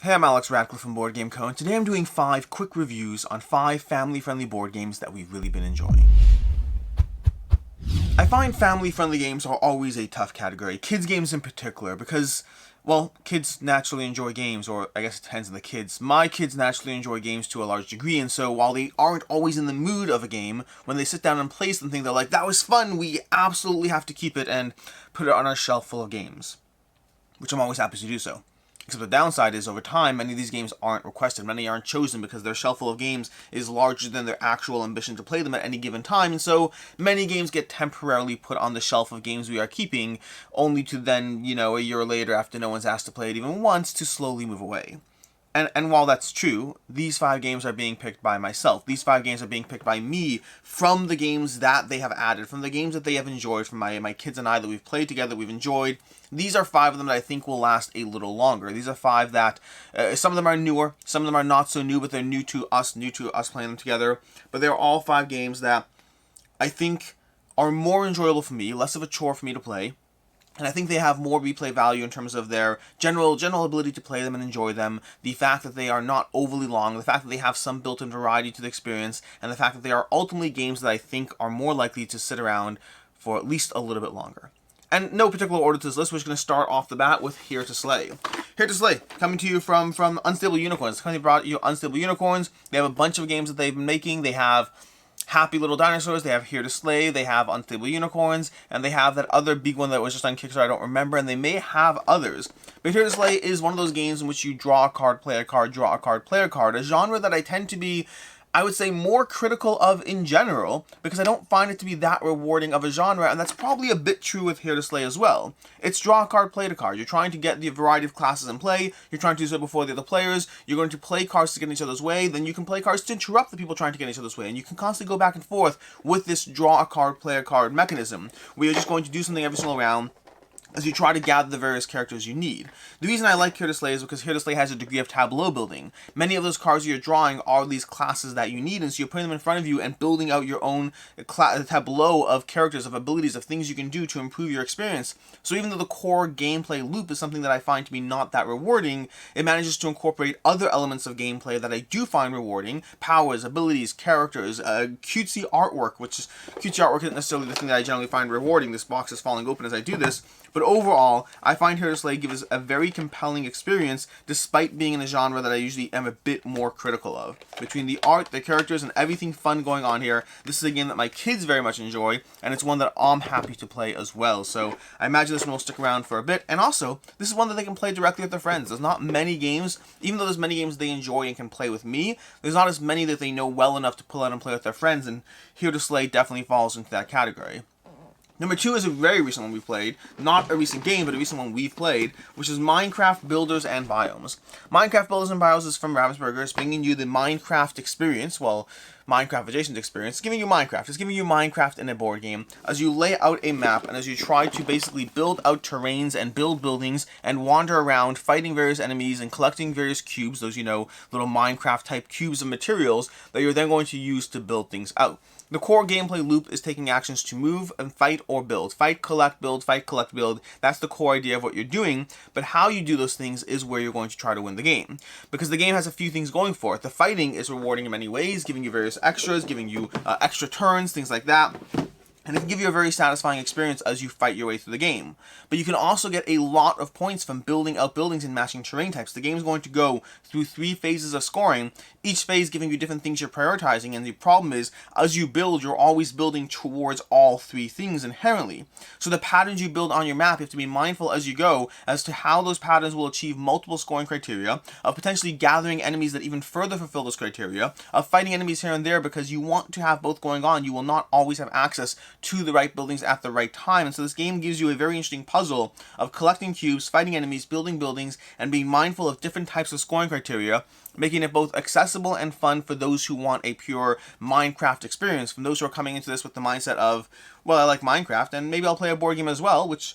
Hey, I'm Alex Radcliffe from Board Game Co. And today I'm doing 5 quick reviews on 5 family-friendly board games that we've really been enjoying. I find family-friendly games are always a tough category, kids games in particular, because, well, kids naturally enjoy games, or I guess it depends on the kids. My kids naturally enjoy games to a large degree, and so while they aren't always in the mood of a game, when they sit down and play something, they're like, that was fun, we absolutely have to keep it and put it on our shelf full of games, which I'm always happy to do so. Except the downside is, over time, many of these games aren't requested. Many aren't chosen because their shelf full of games is larger than their actual ambition to play them at any given time, and so many games get temporarily put on the shelf of games we are keeping, only to then, a year later, after no one's asked to play it even once, to slowly move away. And while that's true, these 5 games are being picked by myself. These 5 games are being picked by me from the games that they have added, from the games that they have enjoyed, from my kids and I that we've played together, we've enjoyed. These are 5 of them that I think will last a little longer. These are 5 that, some of them are newer, some of them are not so new, but they're new to us playing them together. But they're all 5 games that I think are more enjoyable for me, less of a chore for me to play. And I think they have more replay value in terms of their general ability to play them and enjoy them, the fact that they are not overly long, the fact that they have some built-in variety to the experience, and the fact that they are ultimately games that I think are more likely to sit around for at least a little bit longer. And no particular order to this list, we're just going to start off the bat with Here to Slay. Here to Slay, coming to you from Unstable Unicorns. Company brought you Unstable Unicorns. They have a bunch of games that they've been making. They have Happy Little Dinosaurs, they have Here to Slay, they have Unstable Unicorns, and they have that other big one that was just on Kickstarter I don't remember, and they may have others. But Here to Slay is one of those games in which you draw a card, play a card, draw a card, play a card, a genre that I tend to be, I would say, more critical of in general, because I don't find it to be that rewarding of a genre, and that's probably a bit true with Here to Slay as well. It's draw a card, play a card. You're trying to get the variety of classes in play, you're trying to do so before the other players, you're going to play cards to get in each other's way, then you can play cards to interrupt the people trying to get in each other's way, and you can constantly go back and forth with this draw a card, play a card mechanism, where you're just going to do something every single round, as you try to gather the various characters you need. The reason I like Here to Slay is because Here to Slay has a degree of tableau building. Many of those cards you're drawing are these classes that you need, and so you're putting them in front of you and building out your own tableau of characters, of abilities, of things you can do to improve your experience. So even though the core gameplay loop is something that I find to be not that rewarding, it manages to incorporate other elements of gameplay that I do find rewarding. Powers, abilities, characters, cutesy artwork, cutesy artwork isn't necessarily the thing that I generally find rewarding. This box is falling open as I do this. But overall, I find Here to Slay gives a very compelling experience, despite being in a genre that I usually am a bit more critical of. Between the art, the characters, and everything fun going on here, this is a game that my kids very much enjoy, and it's one that I'm happy to play as well. So I imagine this one will stick around for a bit, and also, this is one that they can play directly with their friends. There's not many games, even though there's many games they enjoy and can play with me, there's not as many that they know well enough to pull out and play with their friends, and Here to Slay definitely falls into that category. Number 2 is a very recent one we've played. Not a recent game, but a recent one we've played, which is Minecraft Builders and Biomes. Minecraft Builders and Biomes is from Ravensburger. It's bringing you the Minecraft experience, well, Minecraft adjacent experience. It's giving you Minecraft. It's giving you Minecraft in a board game as you lay out a map and as you try to basically build out terrains and build buildings and wander around fighting various enemies and collecting various cubes, those, little Minecraft type cubes of materials that you're then going to use to build things out. The core gameplay loop is taking actions to move and fight or build. Fight, collect, build, fight, collect, build. That's the core idea of what you're doing, but how you do those things is where you're going to try to win the game. Because the game has a few things going for it. The fighting is rewarding in many ways, giving you various extras, giving you extra turns, things like that. And it can give you a very satisfying experience as you fight your way through the game. But you can also get a lot of points from building out buildings and matching terrain types. The game is going to go through 3 phases of scoring, each phase giving you different things you're prioritizing, and the problem is, as you build, you're always building towards all 3 things inherently. So the patterns you build on your map, you have to be mindful as you go as to how those patterns will achieve multiple scoring criteria, of potentially gathering enemies that even further fulfill those criteria, of fighting enemies here and there, because you want to have both going on. You will not always have access to the right buildings at the right time, and so this game gives you a very interesting puzzle of collecting cubes, fighting enemies, building buildings, and being mindful of different types of scoring criteria, making it both accessible and fun for those who want a pure Minecraft experience, from those who are coming into this with the mindset of, well, I like Minecraft, and maybe I'll play a board game as well, which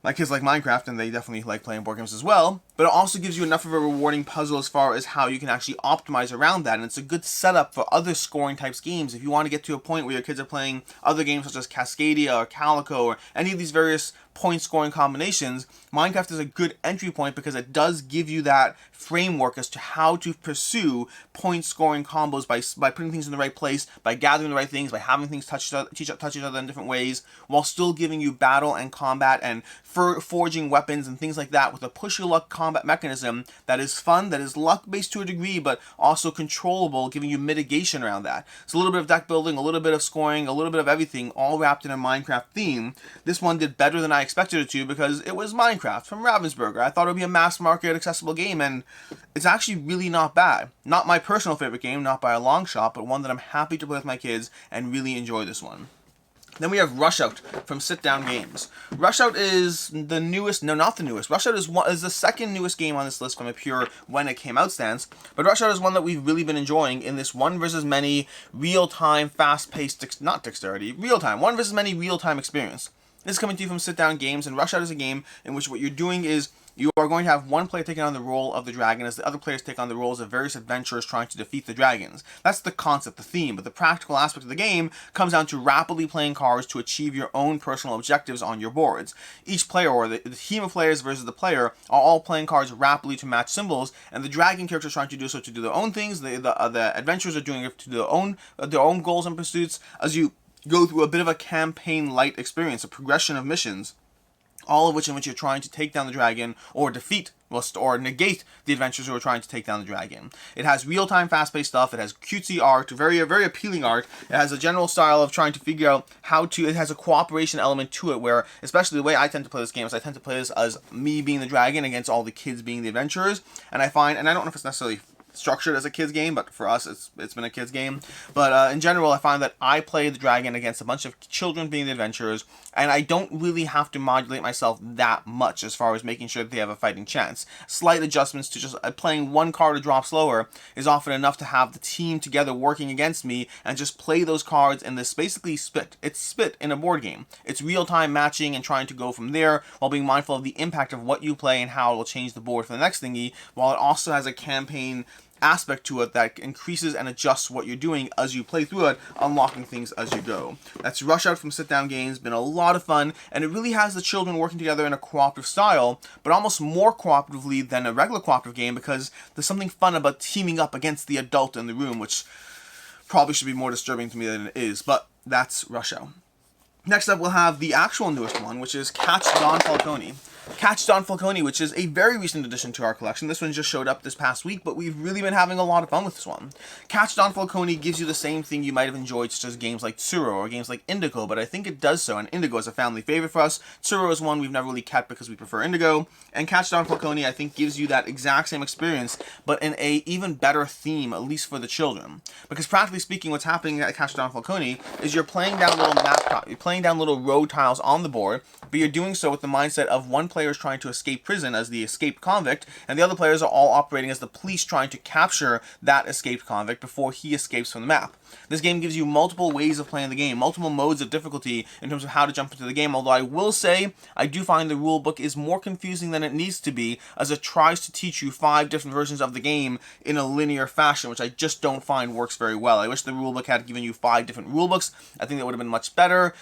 my kids like Minecraft, and they definitely like playing board games as well, but but it also gives you enough of a rewarding puzzle as far as how you can actually optimize around that, and it's a good setup for other scoring types games. If you want to get to a point where your kids are playing other games such as Cascadia or Calico or any of these various point scoring combinations, Minecraft is a good entry point because it does give you that framework as to how to pursue point scoring combos by putting things in the right place, by gathering the right things, by having things touch each other in different ways, while still giving you battle and combat and forging weapons and things like that with a push your luck combat mechanism that is fun, that is luck based to a degree, but also controllable, giving you mitigation around that. It's a little bit of deck building, a little bit of scoring, a little bit of everything, all wrapped in a Minecraft theme. This one did better than I expected it to because it was Minecraft from Ravensburger. I thought it would be a mass market accessible game, and it's actually really not bad. Not my personal favorite game, not by a long shot, but one that I'm happy to play with my kids and really enjoy this one. Then we have Rush Out from Sit Down Games. Rush Out is the newest, no, not the newest. Rush Out is the second newest game on this list from a pure when it came out stance. But Rush Out is one that we've really been enjoying in this one versus many real-time, fast-paced, not dexterity, real-time, one versus many real-time experience. This is coming to you from Sit Down Games, and Rush Out is a game in which what you're doing is you are going to have one player taking on the role of the dragon as the other players take on the roles of various adventurers trying to defeat the dragons. That's the concept, the theme, but the practical aspect of the game comes down to rapidly playing cards to achieve your own personal objectives on your boards. Each player, or the team of players versus the player, are all playing cards rapidly to match symbols, and the dragon character is trying to do so to do their own things, the adventurers are doing it to their own goals and pursuits, as you go through a bit of a campaign-light experience, a progression of missions, all of which in which you're trying to take down the dragon or defeat or negate the adventurers who are trying to take down the dragon. It has real-time, fast-paced stuff. It has cutesy art, very appealing art. It has a general style of trying to figure out how to. It has a cooperation element to it, where, especially the way I tend to play this game, is I tend to play this as me being the dragon against all the kids being the adventurers. And I don't know if it's necessarily structured as a kids game, but for us it's been a kids game. But in general, I find that I play the dragon against a bunch of children being the adventurers, and I don't really have to modulate myself that much as far as making sure that they have a fighting chance. Slight adjustments to just playing one card to drop slower is often enough to have the team together working against me and just play those cards in this basically spit. It's spit in a board game. It's real-time matching and trying to go from there while being mindful of the impact of what you play and how it will change the board for the next thingy, while it also has a campaign aspect to it that increases and adjusts what you're doing as you play through it, unlocking things as you go. That's Rush Out from Sit Down Games. Been a lot of fun, and it really has the children working together in a cooperative style, but almost more cooperatively than a regular cooperative game, because there's something fun about teaming up against the adult in the room, which probably should be more disturbing to me than it is, but that's Rush Out. Next up, we'll have the actual newest one, which is Catch Don Falcone. Catch Don Falcone, which is a very recent addition to our collection. This one just showed up this past week, but we've really been having a lot of fun with this one. Catch Don Falcone gives you the same thing you might have enjoyed such as games like Tsuro or games like Indigo, but I think it does so, and Indigo is a family favorite for us. Tsuro is one we've never really kept because we prefer Indigo, and Catch Don Falcone I think gives you that exact same experience, but in a even better theme, at least for the children. Because practically speaking, what's happening at Catch Don Falcone is you're playing down little road tiles on the board, but you're doing so with the mindset of one player is trying to escape prison as the escaped convict, and the other players are all operating as the police trying to capture that escaped convict before he escapes from the map. This game gives you multiple ways of playing the game, multiple modes of difficulty in terms of how to jump into the game, although I will say I do find the rulebook is more confusing than it needs to be, as it tries to teach you 5 different versions of the game in a linear fashion, which I just don't find works very well. I wish the rulebook had given you 5 different rulebooks. I think that would have been much better.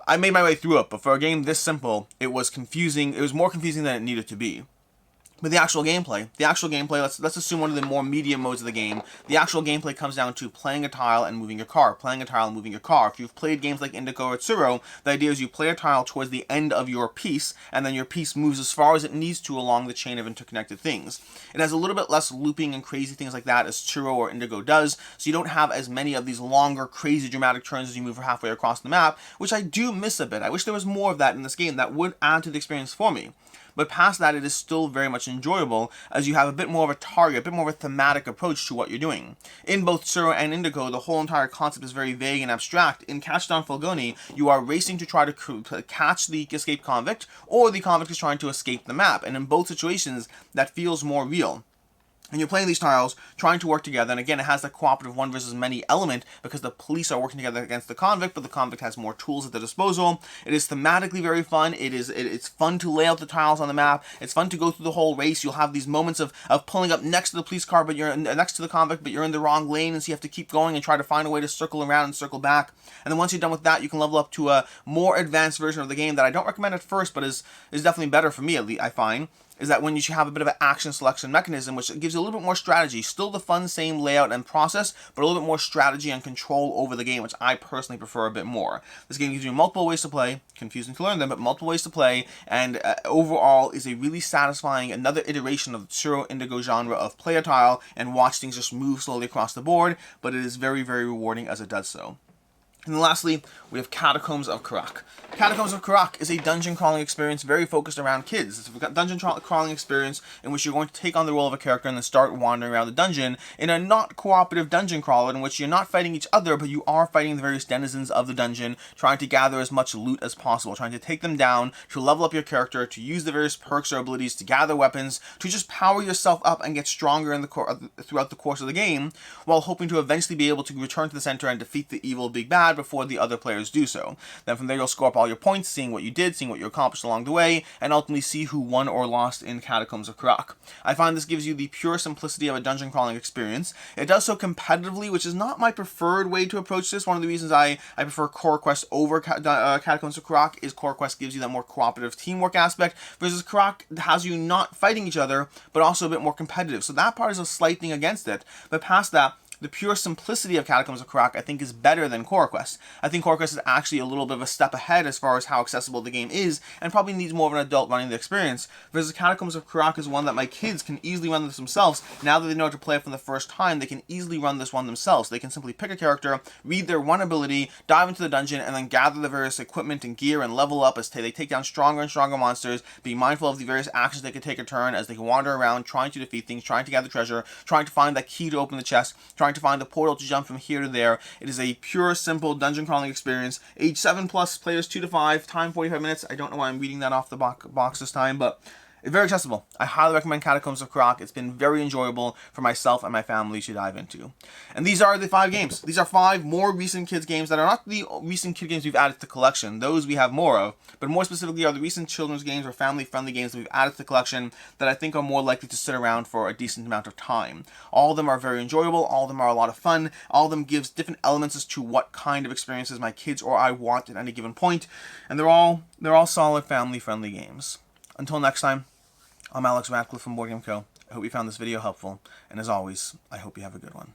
I made my way through it, but for a game this simple, it was confusing. It was more confusing than it needed to be. But the actual gameplay, let's assume one of the more medium modes of the game. The actual gameplay comes down to playing a tile and moving your car, playing a tile and moving your car. If you've played games like Indigo or Tsuro, the idea is you play a tile towards the end of your piece, and then your piece moves as far as it needs to along the chain of interconnected things. It has a little bit less looping and crazy things like that as Tsuro or Indigo does, so you don't have as many of these longer, crazy, dramatic turns as you move halfway across the map, which I do miss a bit. I wish there was more of that in this game that would add to the experience for me. But past that, it is still very much enjoyable, as you have a bit more of a target, a bit more of a thematic approach to what you're doing. In both Tsuro and Indigo, the whole entire concept is very vague and abstract. In Catch Don Falcone, you are racing to try to catch the escaped convict, or the convict is trying to escape the map, and in both situations, that feels more real. And you're playing these tiles, trying to work together, and again, it has the cooperative one versus many element because the police are working together against the convict, but the convict has more tools at their disposal. It is thematically very fun. It's fun to lay out the tiles on the map. It's fun to go through the whole race. You'll have these moments of pulling up next to the police car, but you're next to the convict, but you're in the wrong lane, and so you have to keep going and try to find a way to circle around and circle back. And then once you're done with that, you can level up to a more advanced version of the game that I don't recommend at first, but is definitely better for me, at least I find. Is that when you should have a bit of an action selection mechanism, which gives you a little bit more strategy. Still the fun, same layout and process, but a little bit more strategy and control over the game, which I personally prefer a bit more. This game gives you multiple ways to play, confusing to learn them, but multiple ways to play, and overall is a really satisfying, another iteration of the Tsuro Indigo genre of play a tile and watch things just move slowly across the board, but it is very, very rewarding as it does so. And then lastly, we have Catacombs of Karak. Catacombs of Karak is a dungeon crawling experience very focused around kids. It's a dungeon crawling experience in which you're going to take on the role of a character and then start wandering around the dungeon in a not cooperative dungeon crawler in which you're not fighting each other, but you are fighting the various denizens of the dungeon, trying to gather as much loot as possible, trying to take them down, to level up your character, to use the various perks or abilities to gather weapons, to just power yourself up and get stronger in throughout the course of the game, while hoping to eventually be able to return to the center and defeat the evil big bad before the other players do so. Then from there you'll score up all your points, seeing what you did, seeing what you accomplished along the way, and ultimately see who won or lost in Catacombs of Karak. I find this gives you the pure simplicity of a dungeon crawling experience. It does so competitively, which is not my preferred way to approach this. One of the reasons I prefer Core Quest over Catacombs of Karak is Core Quest gives you that more cooperative teamwork aspect, versus Karak has you not fighting each other, but also a bit more competitive. So that part is a slight thing against it, but past that, the pure simplicity of Catacombs of Karak, I think, is better than Core Quest. I think Core Quest is actually a little bit of a step ahead as far as how accessible the game is, and probably needs more of an adult running the experience, versus Catacombs of Karak is one that my kids can easily run this themselves. Now that they know how to play it for the first time, they can easily run this one themselves. They can simply pick a character, read their one ability, dive into the dungeon, and then gather the various equipment and gear and level up as they take down stronger and stronger monsters, being mindful of the various actions they can take a turn as they can wander around, trying to defeat things, trying to gather treasure, trying to find that key to open the chest, trying to find the portal to jump from here to there. It is a pure, simple dungeon crawling experience. Age 7+, players 2 to 5, time 45 minutes. I don't know why I'm reading that off the box this time, but it's very accessible. I highly recommend Catacombs of Karak. It's been very enjoyable for myself and my family to dive into. And these are the 5 games. These are 5 more recent kids games that are not the recent kid games we've added to the collection. Those we have more of, but more specifically are the recent children's games or family-friendly games that we've added to the collection that I think are more likely to sit around for a decent amount of time. All of them are very enjoyable. All of them are a lot of fun. All of them gives different elements as to what kind of experiences my kids or I want at any given point. And they're all solid family-friendly games. Until next time, I'm Alex Radcliffe from Board Game Co. I hope you found this video helpful, and as always, I hope you have a good one.